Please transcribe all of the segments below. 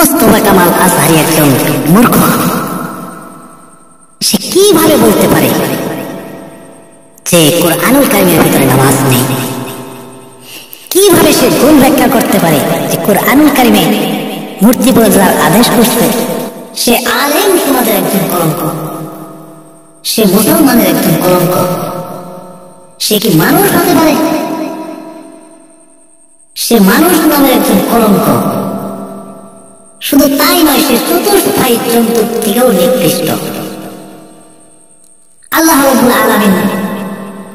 মোস্তফা কামাল আজহারী একজন মূর্খ। সে কিভাবে বলতে পারে যে কোরআনুল কারীমের ভিতরে নামাজ নেই? কিভাবে সে ভুল ব্যাখ্যা করতে পারে যে কোরআনুল কারীমে মূর্তি পূজার আদেশ করছে? সে আলেম সমাজের একজন কলঙ্ক, সে মুসলমানের একজন কলঙ্ক। সে কি মানুষ হতে পারে? সে মানুষ নামের একজন কলঙ্ক। শুধু তাই নয়, সে চতুর্থায়ী জন্তুর থেকেও নিকৃষ্ট। আল্লাহ রাব্বুল আলামিন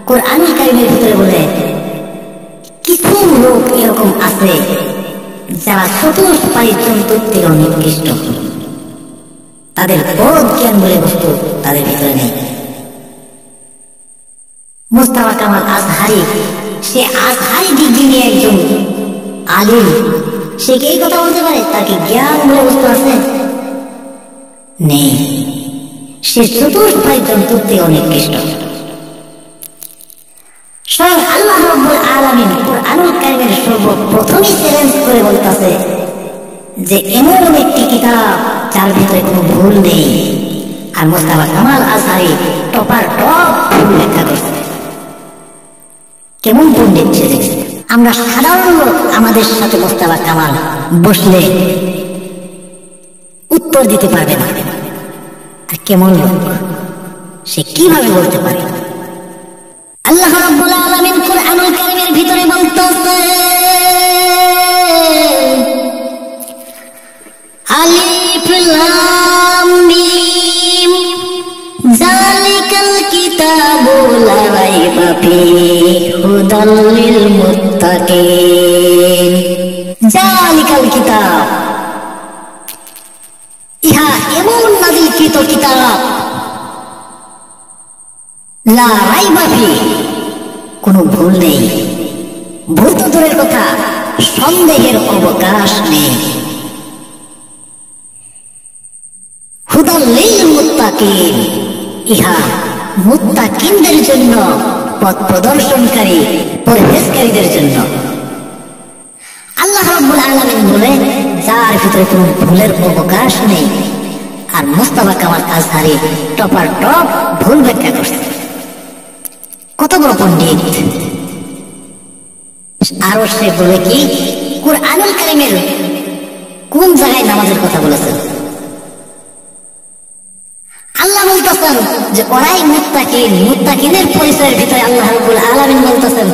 কোরআনুল কারীমের ভিতরে বলে কিছু লোক এরকম আছে যারা চতুর্থায়ী জন্তুর থেকেও নিকৃষ্ট। তাদের বোধ জ্ঞান বলে বস্তু তাদের ভিতরে নেই। মোস্তফা কামাল আজহারী, সে আজহারী ডিগ্রি নিয়ে একজন আলিম, সে কি এই কথা বলতে পারে তার কি জ্ঞান বলে বস্তু আছে? নেই। সে চতুর্থায়ী জন্তুর থেকেও নিকৃষ্ট। স্বয়ং আল্লাহ রাব্বুল আলামিন কোরআনুল কারীমের সর্বপ্রথমই চ্যালেঞ্জ করে বলতেছে যে এমন একটি কিতাব যার ভিতরে কোনো ভুল নেই। আর মোস্তফা কামাল আজহারী টপার টপ ভুল ব্যাখ্যা করছে। কেমন পণ্ডিত সে দেখছে। আমরা সাধারণ লোক, আমাদের সাথে মোস্তফা কামাল বসলে উত্তর দিতে পারবে না। আর কেমন লোক, সে কিভাবে বলতে পারে? আল্লাহ রাব্বুল আলামিন কোরআনুল কারীমের ভিতরে বলতেছে আলিফ লাম মিম যালিকাল কিতাবু লা রাইবা ফীহি হুদাল লিল মুত্তাকিন। যালিকাল কিতাব, ইহা এমন নাযিলকৃত কিতাব, লা রাইবা ফীহি, কোনো ভুল নেই। ভুল তো দূরের কথা, সন্দেহের অবকাশ নেই। হুদাল লিল মুত্তাকিন, ইহা মুত্তাকিনদের জন্য, পথ প্রদর্শনকারী পরহেজগারীদের জন্য। আল্লাহ রাব্বুল আলামিন বলে যার ভিতরে কোনো ভুলের অবকাশ নেই। আর মোস্তফা কামাল আজহারী টপার টপ ভুল ব্যাখ্যা করছে। কত বড় পণ্ডিত! আরো সে বলে কি কোরআনুল কারীমের কোন জায়গায় নামাজের কথা বলেছেন? আল্লাহ বলতেছেন যে ওরাই মুত্তাকিন। মুত্তাকিনের পরিচয়ের ভিতরে আল্লাহ রাব্বুল আলামিন বলতেছেন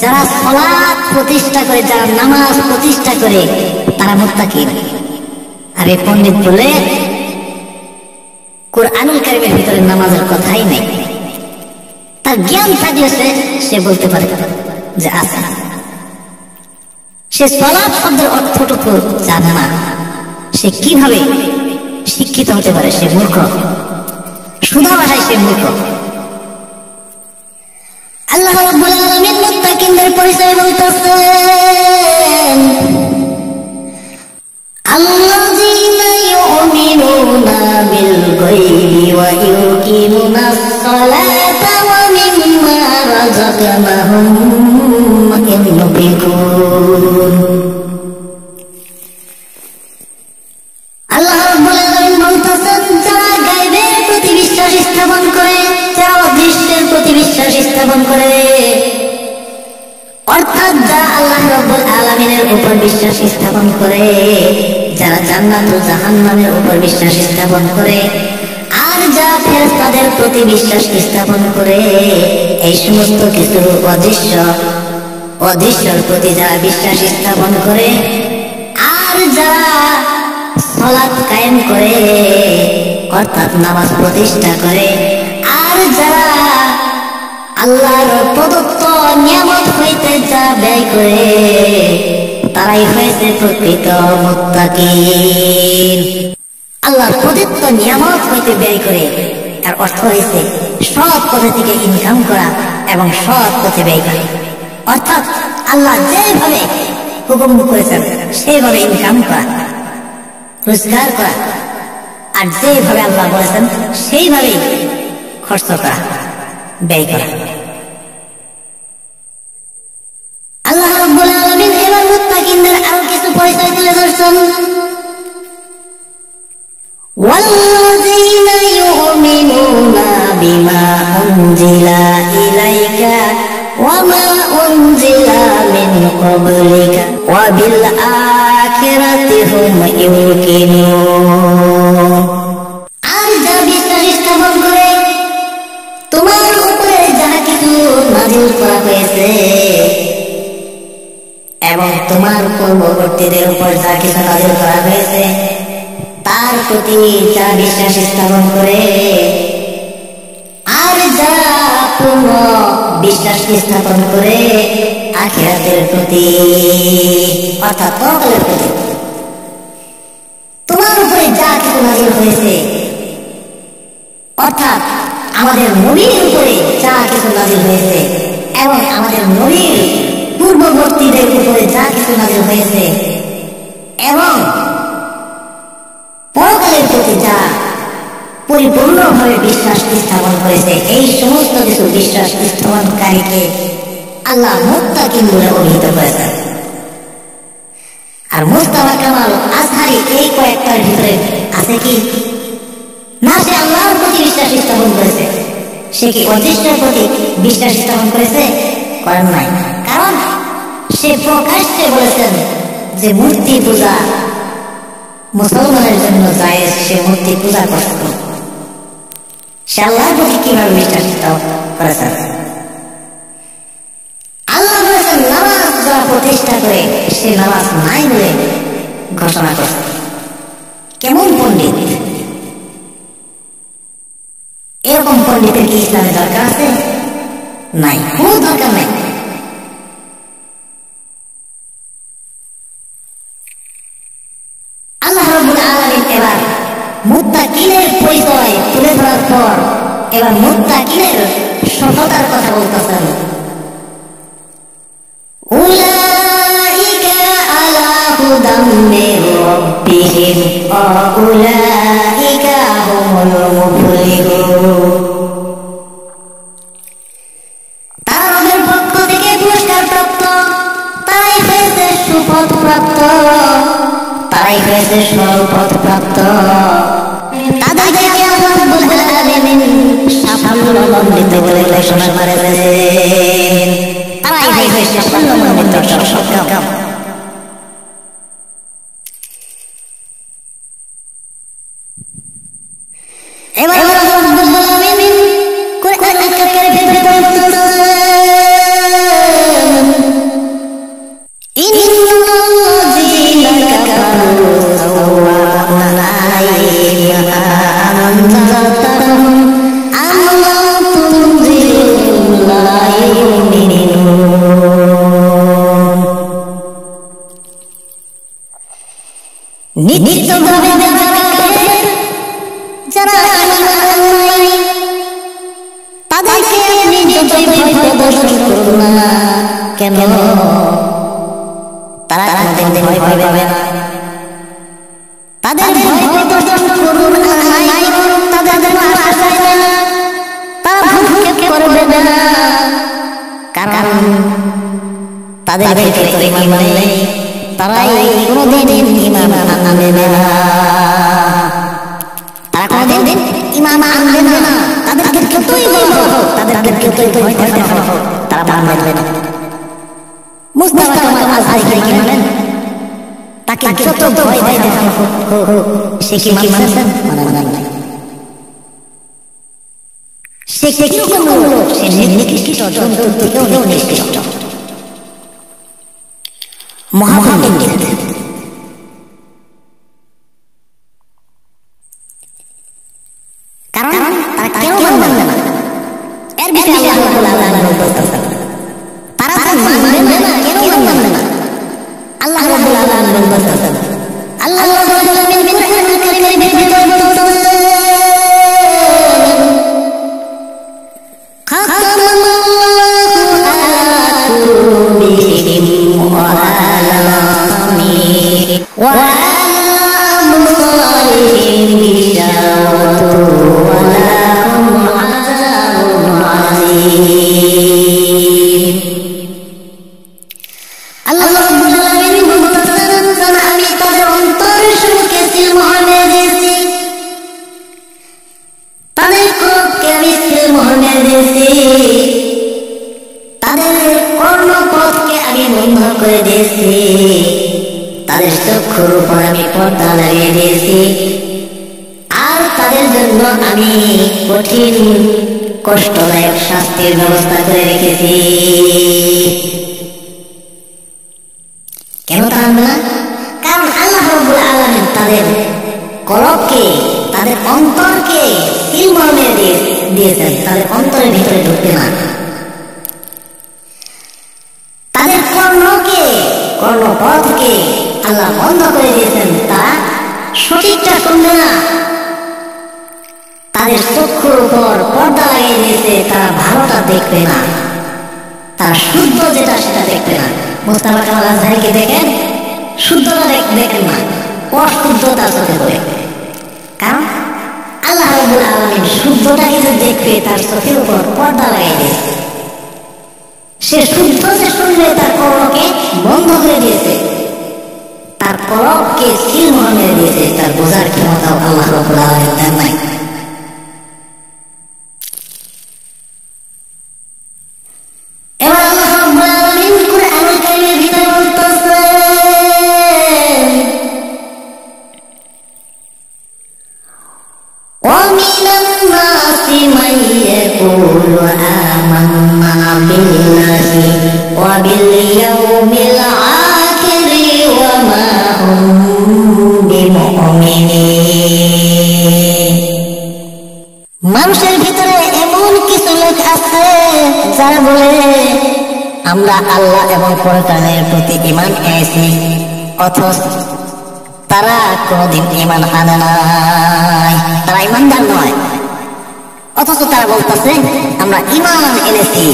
যারা সালাত প্রতিষ্ঠা করে, যারা নামাজ প্রতিষ্ঠা করে, তারা মুত্তাকিন। আর এই পণ্ডিত বলে কোরআনুল কারীমের ভিতরে নামাজের কথাই নেই। তার জ্ঞান থাকলে সে বলতে পারে যে আছে। সে সালাত শব্দের অর্থটুকু জানে না। সে কিভাবে শিক্ষিত হতে পারে? সে মূর্খ, সুধা ভাষায় সে মূর্খ। আল্লাহ রাব্বুল আলামিন মুত্তাকিনদের পরিচয় বলতেছেন আল্লাযীনা ইউমিনুনা বিল গায়বি ওয়া ইউকিমুনাস সালাতা ওয়া মিম্মা রাযাকনাহুম ইউনফিকুন। আল্লাহ রাব্বুল আলামিন বলতেছেন যারা গায়বের প্রতি বিশ্বাস স্থাপন করে, যারা অদৃশ্যের প্রতি বিশ্বাস স্থাপন করে, অর্থাৎ যারা আল্লাহ রাব্বুল আলামিনের উপর বিশ্বাস স্থাপন করে, যারা জান্নাত ও জাহান্নামের উপর বিশ্বাস স্থাপন করে, আর যারা ফেরেশতাদের প্রতি বিশ্বাস স্থাপন করে, এই সমস্ত কিছু অদৃশ্যর প্রতি যারা বিশ্বাস স্থাপন করে, আর যারা সালাত কায়েম করে, অর্থাৎ নামাজ প্রতিষ্ঠা করে, আর যারা আল্লাহর প্রদত্ত নিয়ামত হইতে যা ব্যয় করে, তারাই হয়েছে প্রকৃত মুত্তাকিন। আল্লাহর প্রদত্ত নিয়ামত হইতে ব্যয় করে, তার অর্থ হয়েছে সৎ পথে থেকে ইনকাম করা এবং সৎ পথে ব্যয় করা। অর্থাৎ আল্লাহ যেভাবে হুকুম করেছেন সেভাবে ইনকাম করা, রোজগার করা, আর যেভাবে আল্লাহ বলেছেন সেইভাবেই খরচ করা, ব্যয় করা। আল্লাহ রাব্বুল আলামিন এবার মুত্তাকিনদের আরো কিছু পরিচয় তুলে ধরছেন। قبلك وبالآخرة هم يوقنون আর যা বিশ্বাস স্থাপন করে তোমার উপরে যাহা কিছু নাযিল করা হয়েছে এবং তোমার পূর্ববর্তীদের উপর যা কিছু নাযিল করা হয়েছে তার প্রতি যা বিশ্বাস স্থাপন করে আর যা পূর্ণ বিশ্বাস স্থাপন করে আখিরাতের প্রতি অর্থাৎ পরকালের প্রতি তোমার উপরে যা কিছু নাযিল হয়েছে অর্থাৎ আমাদের নবীর উপরে যা কিছু নাযিল হয়েছে এবং আমাদের নবীর পূর্ববর্তীদের উপরে যা কিছু নাযিল হয়েছে এবং পরকালের প্রতি যা পরিপূর্ণভাবে বিশ্বাস স্থাপন করেছে এই সমস্ত কিছু বিশ্বাস স্থাপনকারীকে আল্লাহ মুত্তাকিন বলে অভিহিত করেছেন। আর মুস্তাফা কামাল আজহারী এই কয়েকটার ভিতরে আছে কি না? সে আল্লাহর প্রতি বিশ্বাস স্থাপন করেছে, সে কি অদৃশ্যের প্রতি বিশ্বাস স্থাপন করেছে? করেন নাই। কারণ সে প্রকাশ্যে বলেছেন যে মূর্তি পূজা মুসলমানের জন্য জায়েজ, সে মূর্তি পূজা করত। সে আল্লাহর প্রতি কিভাবে বিশ্বাস করেছেন? আল্লাহ বলেছেন নামাজ যারা প্রতিষ্ঠা করে সে নামাজ নাই বলে ঘোষণা করছে। কেমন পণ্ডিত! এরকম পণ্ডিতের কি ইসলামের দরকার আছে? নাই, কোনো দরকার নাই। আল্লাহ রাব্বুল আলামিন এবার মুত্তাকিনের পরিচয় তুলে ধরার পর এবার মুত্তাকিনের সফলতার কথা বলতেছেন। উলাইকা আলা হুদাম মির রাব্বিহিম ওয়া উলাইকা হুমুল মুফলিহুন। তারা রবের পক্ষ থেকে পুরস্কার প্রাপ্ত, তারাই হয়েছে সুপথ প্রাপ্ত, তারাই হয়েছে সর্বপথ প্রাপ্ত। তাদেরকে আল্লাহ রাব্বুল আলামিন সাফল্যমণ্ডিত বলে ঘোষণা করেছেন। তারাই হয়েছে সাফল্যমণ্ডিত সফলকাম। এবার আল্লাহ রাব্বুল আলামিন কোরআন কারিমের ভিতরে বলতেছেন নিশ্চিতভাবে যারা তাদেরকে আপনি যতই ভয় প্রদর্শন করুন না কেন, তারা কোনদিন ভয় পাবে না। তাদের ভয় প্রদর্শন করুন আর নাই করুন, তাদের যেন আশা যায় না, তারা ভ্রুক্ষেপ করবে না। কারণ তাদের ভিতরে ঈমান নেই, তারাই কোনদিন ঈমান আনবে না। তারা কোনদিন ঈমান আনবে না। তাদেরকে যতই বলো, তাদেরকে যতই ভয় দেখানো হোক, তারা মানবে না। মুস্তাফা কামাল আজহারীকে কি মানেন? তাকে যত ভয় দেখানো হোক, সে কি মানছেন? মানেন না। সে কিরকম লোক? সে নিকৃষ্ট, জন্তুর থেকেও নিকৃষ্ট, মহাপণ্ডিত। কারণ তারা কেউ মানবে না। এর বিষয়ে আল্লাহ রাব্বুল আলামিন বলতেছেন তারা মানবে না, কেউ মানবে না। আল্লাহ রাব্বুল আলামিন বলতেছেন, আল্লাহ রাব্বুল আলামিন কোরআন কারিমের ভিতরে বলতেছেন খাতামাল্লাহু আলা কুলুবিহিম ওয়া আলা সামিহিম ওয়া আলা আবসারিহিম গিশাওয়াতুন ওয়া লাহুম আযাবুন আযীম। আল্লাহ রাব্বুল আলামিন বলতেছেন আমি তাদের অন্তরে সুখে সিলমোহরে দিয়েছি, তাদের ক্রোধকে আমি সিলমোহরে দিয়েছি, তাদের কর্ণপথকে আমি বন্ধ বন্ধ করে দিয়েছি, তাদের চক্ষুর উপর আমি পর্দা লাগিয়ে দিয়েছি, আর তাদের জন্য আমি কঠিন কষ্টদায়ক শাস্তির ব্যবস্থা করে রেখেছি। কেন তা না? কারণ আল্লাহ রাব্বুল আলামিন তাদের কলবকে, তাদের অন্তরকে সিলমর্মে দিয়েছেন, তাদের অন্তরের ভিতরে ঢুকবে না। তাদের কর্ণপথকে আল্লাহ বন্ধ করে দিয়েছেন, তারা সঠিকটা শুনবে না। তাদের চক্ষুর উপর পর্দা লাগিয়ে দিয়েছে, তারা ভালোটা দেখবে না, তারা শুদ্ধ যেটা সেটা দেখবে না। মুস্তাফা কামাল আজহারীকে দেখেন, শুদ্ধতা দেখেন না, অশুদ্ধতা চোখে পড়ে। কারণ আল্লাহ রাব্বুল আলামিন শুদ্ধটাকে যে দেখবে তার চোখের উপর পর্দা লাগিয়ে দিয়েছে। সে শুদ্ধ যে শুনবে তার কর্ণকে বন্ধ করে দিয়েছে, তার কলবকে সিলমোহর মেরে দিয়েছে, তার বোঝার ক্ষমতাও আল্লাহ রাব্বুল আলামিন দেন নাই। এবার আল্লাহ রাব্বুল আলামিন কুরআনুল কারীমের ভিতরে বলতেছেন, وَمِنَ النَّاسِ مَن يَقُولُ آمَنَّا بِاللَّهِ وَبِالْيَوْمِ الْآخِرِ وَمَا هُمْ بِمُؤْمِنِينَ। মানুষের ভিতরে এমন কিছু লোক আছে যারা বলে আমরা আল্লাহ এবং পরকালের প্রতি ঈমান এনেছি, অথচ তারা কোনদিন ঈমান আনে নাই, তারা ঈমানদার নয়। অথচ তারা বলতেছে আমরা ঈমান এনেছি,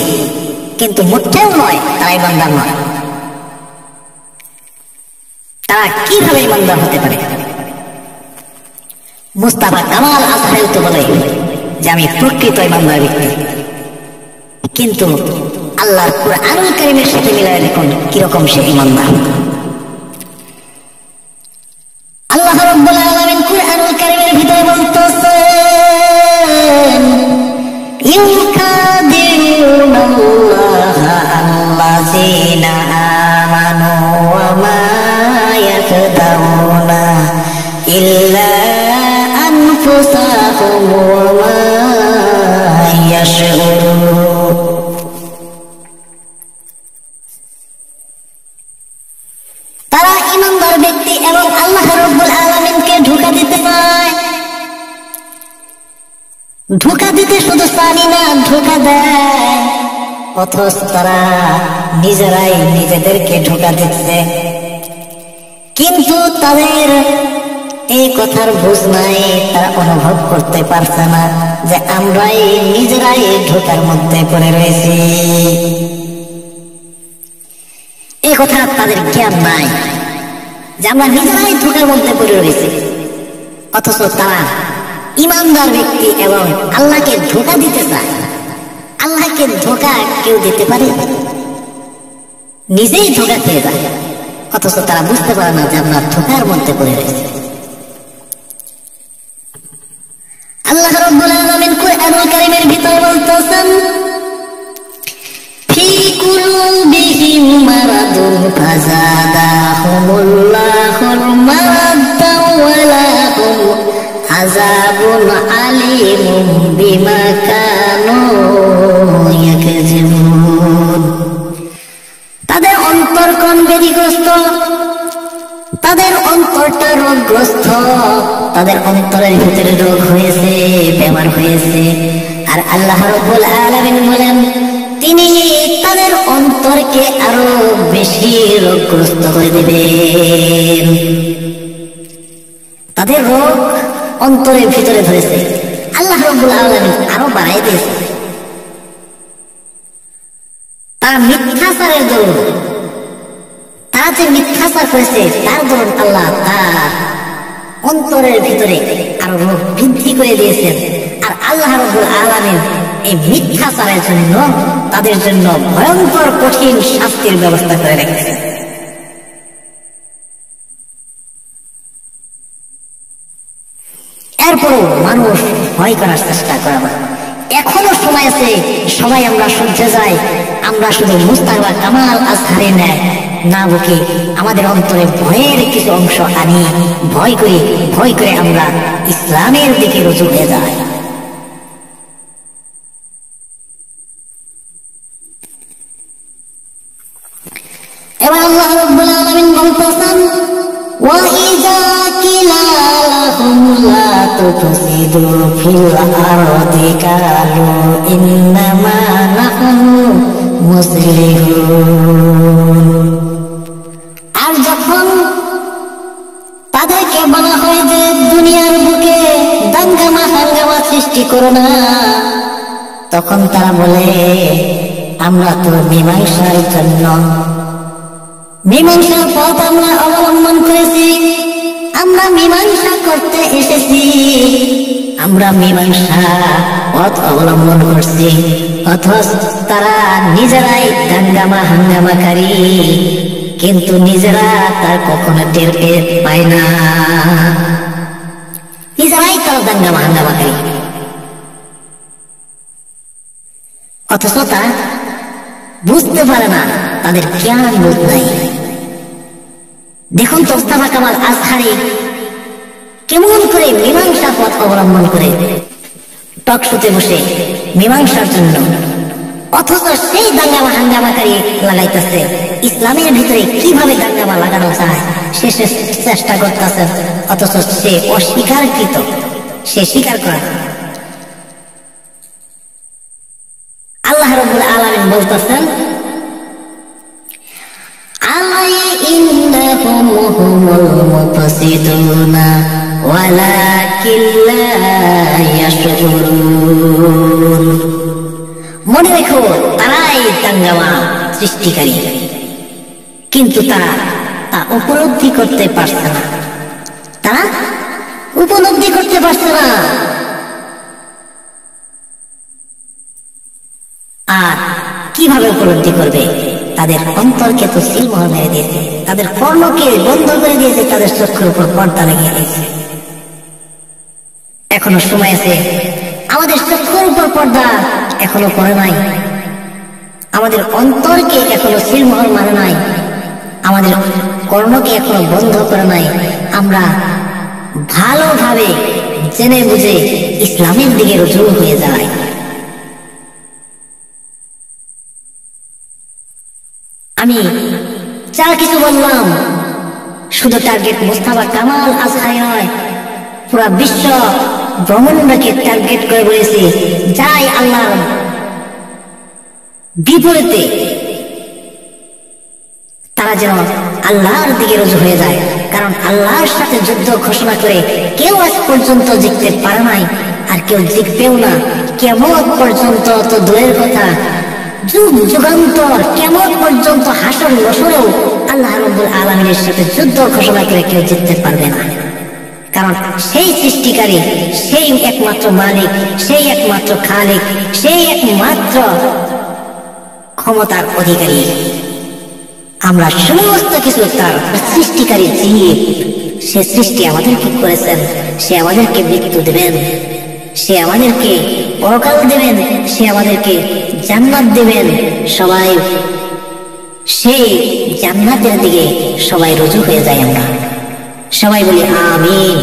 কিন্তু মুঠেও নয়, তারা ঈমানদার নয়। তারা কিভাবে ঈমানদার হতে পারে? মুস্তাফা কামাল আজহারী তো বলে যে আমি প্রকৃত ঈমানদার ব্যক্তি, কিন্তু আল্লাহর কুরআনুল কারীমের সাথে মিলায় দেখুন কিরকম সে ঈমানদার। আল্লাহ রাব্বুল আলামিন কুরআনুল কারীমের ভিতরে বলতেছেন, ইউকাদিরুনাল্লাহা আল্লাযীনা আমানু ওয়া মা ইয়াখদাউনা ইল্লা আনফুসাহুম ওয়া মা ইয়াশউরুন। তারা ঈমানদার ব্যক্তি এবং আল্লাহ রাব্বুল আলামিনকে ধোঁকা দিতে চায়। ধোঁকা দিতে শুধু জানি না, ধোঁকা দেয়, অথচ তারা নিজেরাই নিজেদেরকে ধোঁকা দিচ্ছে। কিন্তু তাদের এই কথার বুঝ নাই, তারা অনুভব করতে পারছে না যে আমরাই নিজেরাই ধোঁকার মধ্যে পড়ে রয়েছি। এই কথা তাদের জ্ঞান নাই যে আমরা নিজেরাই ধোঁকার মধ্যে পড়ে রয়েছি। অথচ তারা ঈমানদার ব্যক্তি এবং আল্লাহকে ধোঁকা দিতে চায়। আল্লাহকে ধোঁকা কেউ দিতে পারে? নিজেই ধোঁকা খেয়ে যায়, অথচ তারা বুঝতে পারে না যে আমরা ধোঁকার মধ্যে পড়ে রয়েছি। আল্লাহ রাব্বুল আলামিন কুরআনুল কারীমের ভিতরে বলতেছেন, ফি কুলুবিহিম মারাদুন ফাযাদাহুমুল্লাহুল মারাদা ওয়া লাহুম আযাবুন আলীমুম বিমা কানু ইয়াকযিবুন। তাদের অন্তরকণ ব্যাধিগ্রস্ত, তাদের অন্তরটা রোগগ্রস্ত, তাদের অন্তরের ভিতরে রোগ হয়েছে, বেমার হয়েছে। আর আল্লাহ রাব্বুল আলামিন বলেন তিনি তাদের অন্তরকে আরো বেশি রোগগ্রস্ত করে দিবেন। তাদের রোগ অন্তরের ভিতরে ধরেছে, আল্লাহ রাব্বুল আলামিন আরো বাড়াই দিয়েছে। তারা মিথ্যাচারের দরুন, তারা যে মিথ্যাচার করেছে তার দরুন আল্লাহ তার অন্তরের ভিতরে আরো রোগ বৃদ্ধি করে দিয়েছেন। আর আল্লাহ রাব্বুল আলামিন এই মিথ্যাচারের জন্য তাদের জন্য ভয়ঙ্কর কঠিন শাস্তির ব্যবস্থা করে রেখেছেন। এরপরও মানুষ ভয় করার চেষ্টা করে না। এখনো সময় আছে, সবাই আমরা সূর্যে যাই, আমরা শুধু মুস্তাফা কামাল আজহারি না বুকে আমাদের অন্তরে ভয়ের কিছু অংশ আনি, ভয় করে আমরা ইসলামের দিকে রুজু হয়ে যাই। এবার আল্লাহ রাব্বুল আলামিন বলতেছেন, وَإِذَا قِيلَ لَهُمْ لَا تُفْسِدُوا فِي الْأَرْضِ قَالُوا إِنَّمَا نَحْنُ مُصْلِحُونَ। আর যখন তাদেরকে বলা হয় যে দুনিয়ার বুকে দাঙ্গামা হাঙ্গামা সৃষ্টি করো না, তখন তারা বলে আমরা তো মীমাংসার জন্য, মীমাংসার পথ আমরা অবলম্বন করেছি, আমরা মীমাংসা করতে এসেছি, আমরা মীমাংসা পথ অবলম্বন করছি। অথচ তারা নিজেরাই দাঙ্গামা হাঙ্গামাকারী, কিন্তু নিজেরা তার কখনো টের পায় না, নিজেরাই তার দাঙ্গামা হাঙ্গামাকারী। অথচ তারা বুঝতে পারে না, তাদের জ্ঞান বোধ নাই। দেখুন তো মুস্তাফা কামাল আজহারি কেমন করে মীমাংসা পথ অবলম্বন করে টকশোতে বসে মীমাংসার জন্য, অথচ সেই দাঙ্গামা হাঙ্গামাকারী লাগাইতেছে। ইসলামের ভিতরে কিভাবে দাঙ্গামা লাগানো যায় সে চেষ্টা করতেছে, অথচ সে অস্বীকারকৃত, সে স্বীকার করে। আল্লাহ রাব্বুল আলামিন বলতেছেন, إنهم هم المفسدون ولكن لا يشعرون। মনে রেখো তারাই দাঙ্গামা সৃষ্টিকারী, কিন্তু তারা তা উপলব্ধি করতে পারছে না, তারা উপলব্ধি করতে পারছে না। আর কিভাবে উপলব্ধি করবে? তাদের অন্তরকে তো সিলমোহর মেরে দিয়েছে, তাদের কর্ণকে বন্ধ করে দিয়েছে, তাদের চক্ষুর উপর পর্দা লাগিয়ে দিয়েছে। এখনো সময় আছে, আমাদের চক্ষুর উপর পর্দা এখনো পড়ে নাই, আমাদের অন্তরকে এখনো সিলমোহর মারে নাই, আমাদের কর্ণকে এখনো বন্ধ করে নাই। আমরা ভালোভাবে জেনে বুঝে ইসলামের দিকে রুজু হয়ে যায়। আমি যা কিছু বললাম শুধু টার্গেট মুস্তাফা কামাল আজহারি নয়, পুরা বিশ্ব ব্রহ্মাণ্ডকে টার্গেট করে বলেছি, যাই আল্লাহর বিপরীতে তারা যেন আল্লাহর দিকে রুজু হয়ে যায়। কারণ আল্লাহর সাথে যুদ্ধ ঘোষণা করে কেউ আজ পর্যন্ত জিততে পারে নাই, আর কেউ জিতবেও না। কিয়ামত পর্যন্ত তো দূরের কথা, যুগ যুগান্তর কিয়ামত পর্যন্ত হাসর নসরেও আল্লাহ রাব্বুল আলামিনের সাথে যুদ্ধ ঘোষণা করে কেউ জিততে পারবে না। কারণ সেই সৃষ্টিকারী, সেই একমাত্র মালিক, সেই একমাত্র খালিক, সেই একমাত্র ক্ষমতার অধিকারী। আমরা সমস্ত কিছু তার সৃষ্টিকারী জীব। সে সৃষ্টি আমাদেরকে করেছেন, সে আমাদেরকে মৃত্যু দেবেন, সে আমাদেরকে পরকাল দেবেন, সে আমাদেরকে জান্নাত দেবেন। সবাই সেই জান্নাতের দিকে সবাই রুজু হয়ে যায়। আমরা সবাই বলি আমিন।